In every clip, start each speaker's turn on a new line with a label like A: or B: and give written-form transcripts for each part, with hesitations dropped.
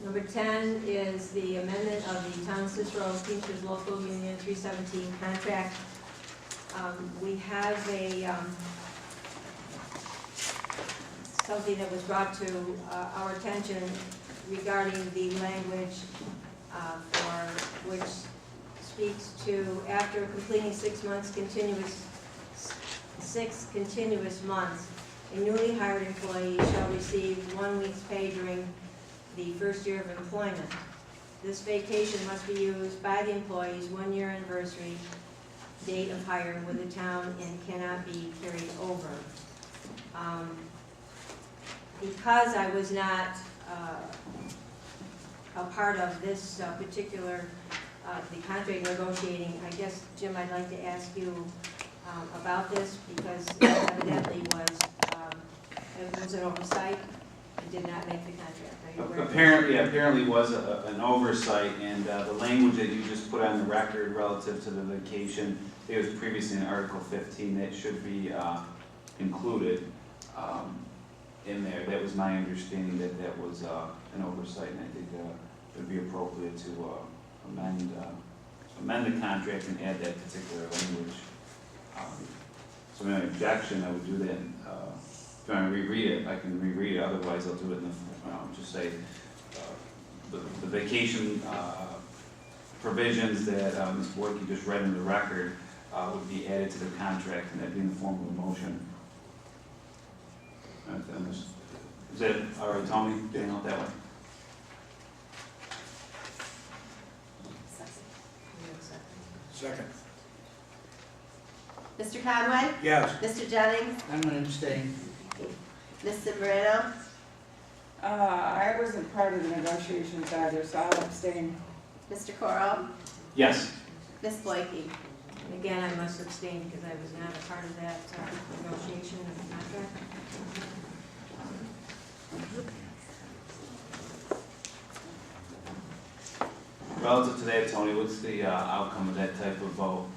A: Number 10 is the amendment of the Town of Cicero Teamsters Local Union 317 contract. We have something that was brought to our attention regarding the language for which speaks to after completing 6 continuous months, a newly hired employee shall receive 1 week's pay during the first year of employment. This vacation must be used by the employee's 1-year anniversary date of hire with the town and cannot be carried over. Because I was not a part of this particular the contract negotiating, I guess, Jim, I'd like to ask you about this, because evidently it was an oversight and did not make the contract. Are you aware of that?
B: Apparently was an oversight, and the language that you just put on the record relative to the vacation, it was previously in Article 15 that should be included in there. That was my understanding, that was an oversight, and I think it would be appropriate to amend the contract and add that particular language. So my objection, I would do that. If you want to reread it, I can reread it. Otherwise, I'll do it in the just say the vacation provisions that Ms. Borky just read in the record would be added to the contract, and that'd be in the form of a motion. Is that all right, Tommy? Getting out that way?
C: Second.
D: Mr. Conway?
C: Yes.
D: Mr. Jennings?
E: I'm going to abstain.
D: Ms. Zambrano?
F: I wasn't part of the negotiations either, so I'll abstain.
D: Mr. Corral?
B: Yes.
D: Ms. Boyke?
A: And again, I must abstain because I was not a part of that negotiation of the contract.
B: Relative to that, Tony, what's the outcome of that type of vote?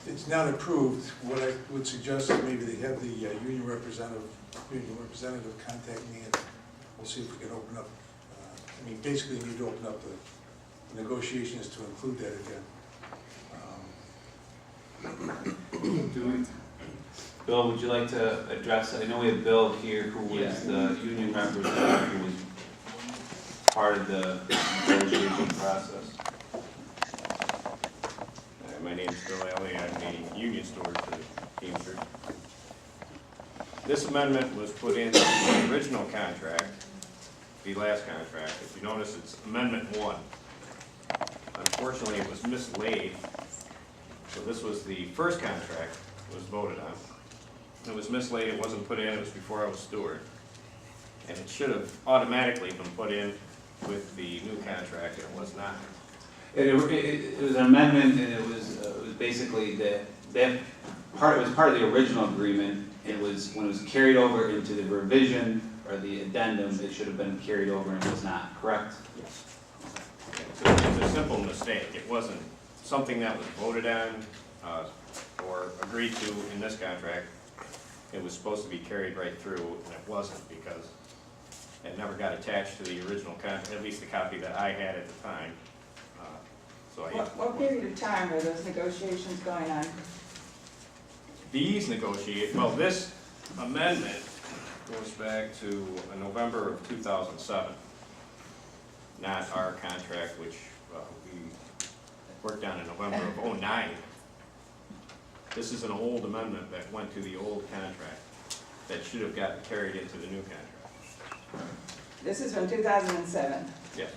C: It's not approved. What I would suggest is maybe they have the union representative contact me, and we'll see if we can open up. I mean, basically, we need to open up the negotiations to include that again.
B: Bill, would you like to address? I know we have Bill here, who was the union representative, who was part of the negotiation process.
G: My name is Bill Alley. I'm the union steward for the Teamsters. This amendment was put into the original contract, the last contract. If you notice, it's Amendment 1. Unfortunately, it was mislaid. So this was the first contract that was voted on. It was mislaid. It wasn't put in. It was before I was steward. And it should have automatically been put in with the new contract, and it was not.
B: It was an amendment, and it was basically that part. It was part of the original agreement. It was when it was carried over into the revision or the addendum, it should have been carried over, and it was not. Correct?
G: Yes. So it was a simple mistake. It wasn't something that was voted on or agreed to in this contract. It was supposed to be carried right through, and it wasn't, because it never got attached to the original contract, at least the copy that I had at the time.
F: What period of time were those negotiations going on?
G: This amendment goes back to November of 2007, not our contract, which we worked on in November of 2009. This is an old amendment that went to the old contract that should have gotten carried into the new contract.
F: This is from 2007.
G: Yes.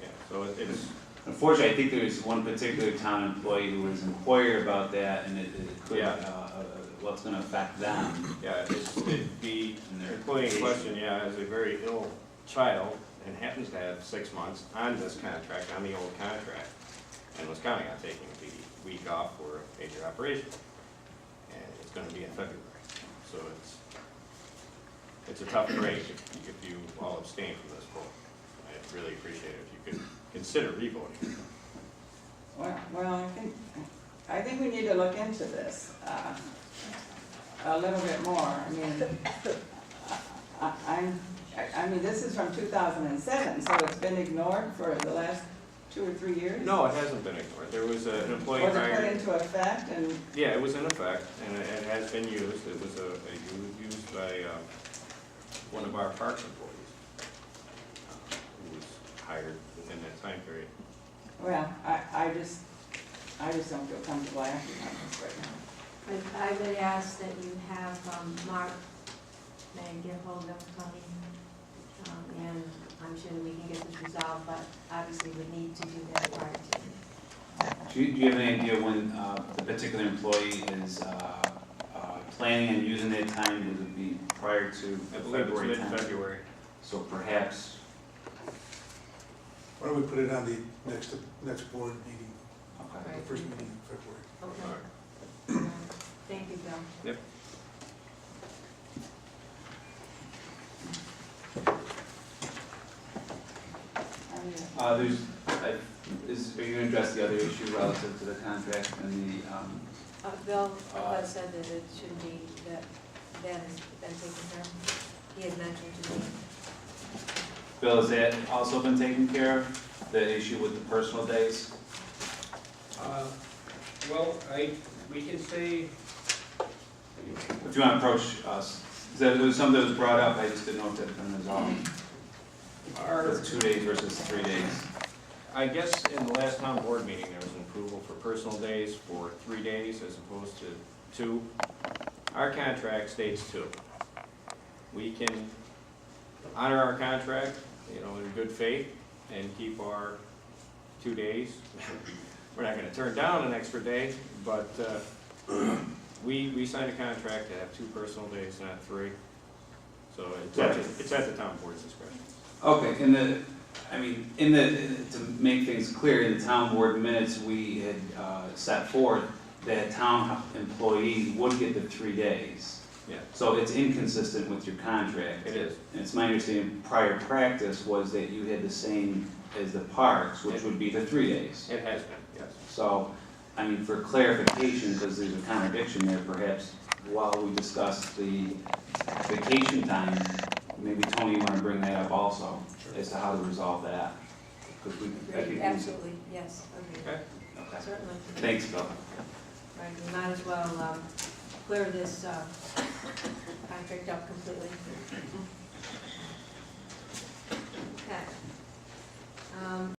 G: Yeah, so it's...
B: Unfortunately, I think there was one particular town employee who was inquired about that, and it could, what's going to affect them.
G: Yeah, the employee in question, is a very ill child and happens to have 6 months on this contract, on the old contract, and was counting on taking the week off for a major operation. And it's going to be in February. So it's a tough break if you all abstain from this vote. I'd really appreciate it if you could consider revoting.
F: Well, I think we need to look into this a little bit more. I mean, I'm I mean, this is from 2007, so it's been ignored for the last 2 or 3 years?
G: No, it hasn't been ignored. There was an employee
F: Was it put
G: hired.
F: into effect and,
G: Yeah, it was in effect, and it has been used. It was used by one of our parks employees, who was hired within that time period.
F: well, I just don't feel comfortable acting on this right now.
A: But I would ask that you have Mark, may I get hold of Tony? And I'm sure that we can get this resolved, but obviously we need to do that prior to.
B: Do you have any idea when the particular employee is planning on using that time? Would it be prior to
G: I
B: the
G: believe
B: February
G: it's
B: time?
G: mid-February.
B: So perhaps,
C: Why don't we put it on the next board meeting,
B: okay.
C: the first meeting in February?
A: Okay. Thank you, Bill.
G: Yep.
F: I mean,
B: Are you going to address the other issue relative to the contract and the,
A: Bill said that it should be, that has been taken care of. He had mentioned to me.
B: Bill, has that also been taken care of, the issue with the personal days?
E: Well, we can say,
B: If you want to approach us, there was something that was brought up, I just didn't know if that had been resolved.
E: our,
B: The 2 days versus 3 days.
G: I guess in the last town board meeting, there was an approval for personal days for 3 days as opposed to 2. Our contract states 2. We can honor our contract, in good faith, and keep our 2 days. We're not gonna turn down an extra day, but we signed a contract to have 2 personal days, not 3. So it's at the town board's discretion.
B: Okay, to make things clear, in the town board minutes, we had set forth that town employees would get the 3 days.
G: Yeah.
B: So it's inconsistent with your contract.
G: It is.
B: And it's my understanding, prior practice was that you had the same as the parks, which would be the 3 days.
G: It has been, yes.
B: So, for clarification, because there's a contradiction there, perhaps while we discuss the vacation time, maybe Tony, you want to bring that up also, as to how to resolve that? Because I think we-
A: Absolutely, yes, okay,
G: Okay.
B: Okay.
A: certainly.
B: Thanks, Bill.
A: Right, we might as well clear this contract up completely. Okay.